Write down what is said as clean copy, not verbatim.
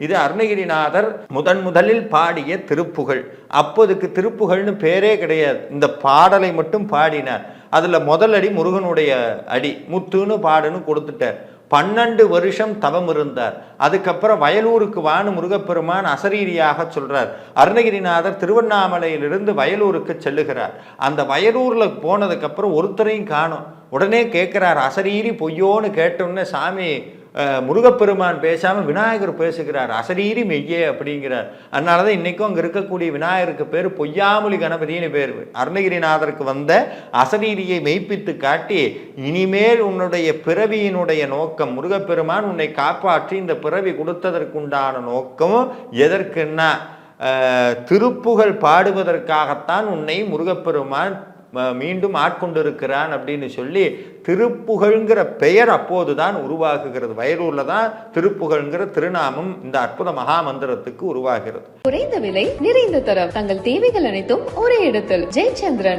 இது அருணகிரிநாதர் முதலில் பாடிய திருப்புகழ். அப்போதுக்கு திருப்புகழ்னு பேரே கிடையாது, இந்த பாடலை மட்டும் பாடினார். அதுல முதல் அடி முருகனுடைய அடி, முத்துன்னு பாடுன்னு கொடுத்துட்டார். 12 வருஷம் தவம் இருந்தார். அதுக்கப்புறம் வயலூருக்கு வான்னு முருகப்பெருமான் அசரீரியாக சொல்றார். அருணகிரிநாதர் திருவண்ணாமலையிலிருந்து வயலூருக்கு செல்லுகிறார். அந்த வயலூர்ல போனதுக்கு அப்புறம் ஒருத்தரையும் காணும். உடனே கேட்கிறார், அசரீரி பொய்யோன்னு கேட்டோன்னே சாமி முருகப்பெருமான் பேசாம விநாயகர் பேசுகிறார், அசரீரி மெய்யே அப்படிங்கிறார். அதனாலதான் இன்னைக்கும் அங்க இருக்கக்கூடிய விநாயகருக்கு பேர் பொய்யாமொழி கணபதினு பேர். அருணகிரிநாதருக்கு வந்த அசரீரியை மெய்ப்பித்து காட்டி, இனிமேல் உன்னுடைய பிறவியினுடைய நோக்கம், முருகப்பெருமான் உன்னை காப்பாற்றி இந்த பிறவி கொடுத்ததற்குண்டான நோக்கம் எதற்குன்னா திருப்புகழ் பாடுவதற்காகத்தான் உன்னை முருகப்பெருமான் மீண்டும் ஆட்கொண்டிருக்கிறான் அப்படின்னு சொல்லி திருப்புகழ்ங்கிற பெயர் அப்போதுதான் உருவாகுகிறது. வயலூர்ல தான் திருப்புகழ்ங்கிற திருநாமம் இந்த அற்புத மகா மந்திரத்துக்கு உருவாகிறது. குறைந்த விலை, நிறைந்த தரம், தங்கள் தேவைகள் அனைத்தும் ஒரே இடத்தில். ஜெயச்சந்திரன்.